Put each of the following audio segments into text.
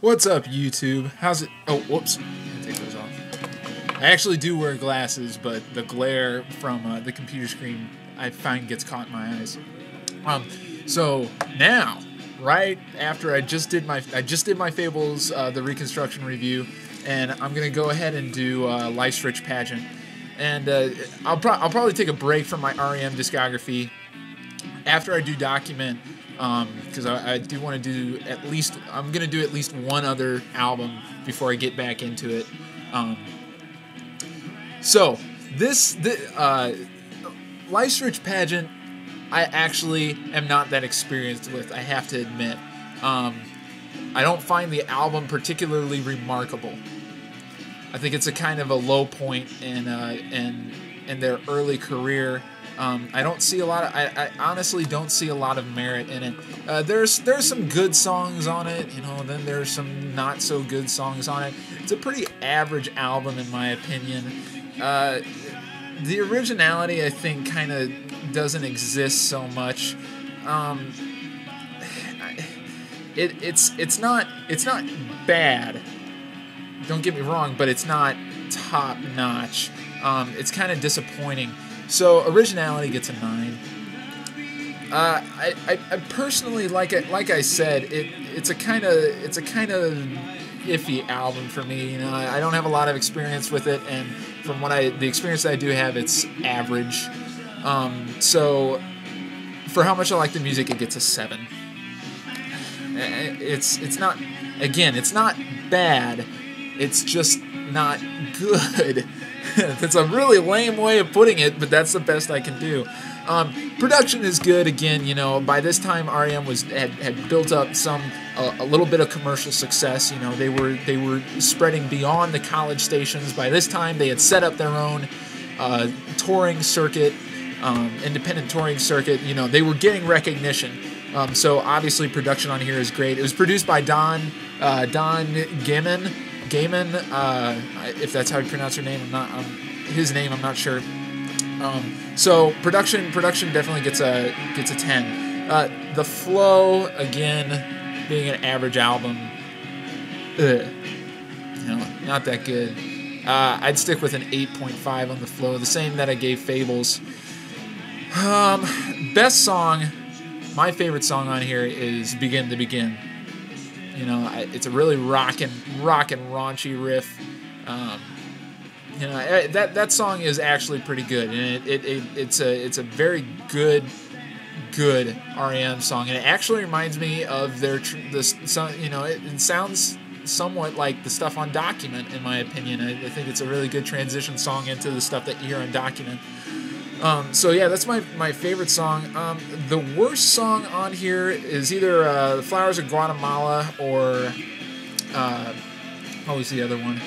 What's up, YouTube? How's it? Oh, whoops. Take those off. I actually do wear glasses, but the glare from the computer screen I find gets caught in my eyes. So now, right after I just did my Fables the reconstruction review, and I'm gonna go ahead and do Life's Rich Pageant, and I'll probably take a break from my REM discography after I do Document. Because I do want to do I'm going to do at least one other album before I get back into it. So, Life's Rich Pageant, I actually am not that experienced with, I have to admit. I don't find the album particularly remarkable. I think it's a kind of a low point in their early career. I don't see a lot of. I honestly don't see a lot of merit in it. There's some good songs on it, Then there's some not so good songs on it. It's a pretty average album in my opinion. The originality, I think, kind of doesn't exist so much. It's not bad. Don't get me wrong, but it's not top notch. It's kind of disappointing. So originality gets a 9. I personally like it. Like I said, it's a kind of iffy album for me. I don't have a lot of experience with it, and from the experience that I do have, it's average. So for how much I like the music, it gets a 7. It's not bad. It's just not good. That's a really lame way of putting it, but that's the best I can do. Production is good again. By this time REM had built up a little bit of commercial success. They were spreading beyond the college stations. By this time they had set up their own touring circuit, independent touring circuit. They were getting recognition. So obviously production on here is great. It was produced by Don Gaiman, if that's how you pronounce her name. His name, I'm not sure. So production definitely gets a 10. The flow, again, being an average album, not that good. I'd stick with an 8.5 on the flow, the same that I gave Fables. Best song, my favorite song on here is Begin to Begin. It's a really rockin' raunchy riff. That song is actually pretty good, and it's a very good REM song, and it actually reminds me of it sounds somewhat like the stuff on Document, in my opinion. I think it's a really good transition song into the stuff that you hear on Document. So yeah, that's my favorite song. The worst song on here is either Flowers of Guatemala or what was the other one?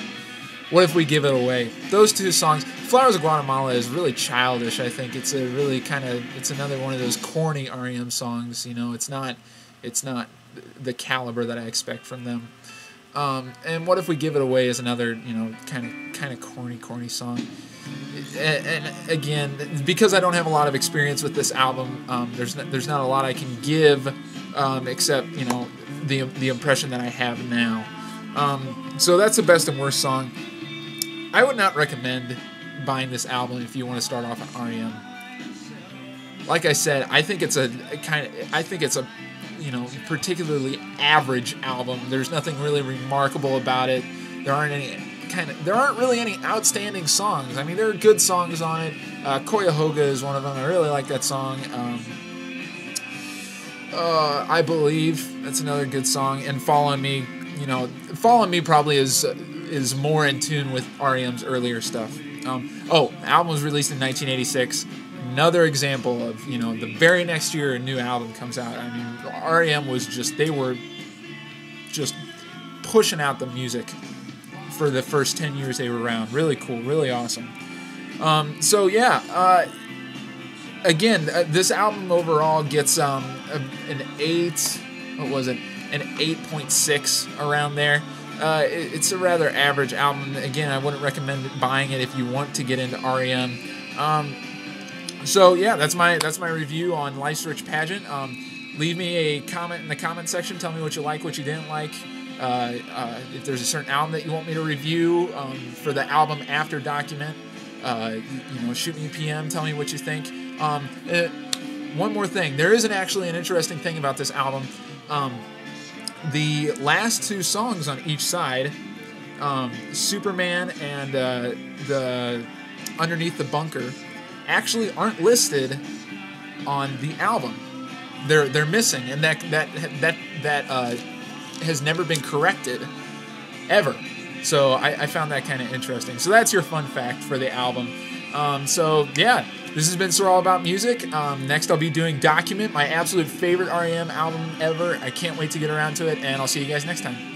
What If We Give It Away? Those two songs. Flowers of Guatemala is really childish. I think it's it's another one of those corny REM songs. It's not the caliber that I expect from them. And What If We Give It Away is another kind of corny song. And again, because I don't have a lot of experience with this album, there's not a lot I can give except the impression that I have now. So that's the best and worst song. I would not recommend buying this album if you want to start off on REM. Like I said, I think it's a particularly average album. There's nothing really remarkable about it. There aren't really any outstanding songs. I mean, there are good songs on it. Cuyahoga is one of them. I really like that song. I Believe, that's another good song. And Fall on Me, Fall on Me probably is more in tune with REM's earlier stuff. The album was released in 1986. Another example of, the very next year a new album comes out. I mean, REM they were just pushing out the music for the first 10 years they were around. Really cool, really awesome. So yeah, again, this album overall gets an 8. What was it? An 8.6 around there. It's a rather average album. Again, I wouldn't recommend buying it if you want to get into REM. So yeah, that's my review on Life's Rich Pageant. Leave me a comment in the comment section. Tell me what you like, what you didn't like. If there's a certain album that you want me to review for the album after Document, shoot me a PM, tell me what you think. One more thing, there isn't actually an interesting thing about this album. The last two songs on each side, Superman and the Underneath the Bunker, actually aren't listed on the album. They're missing, and that has never been corrected ever. So I found that kind of interesting. So that's your fun fact for the album. So yeah, this has been SirAllAboutMusic. Next I'll be doing Document, my absolute favorite REM album ever. I can't wait to get around to it, and I'll see you guys next time.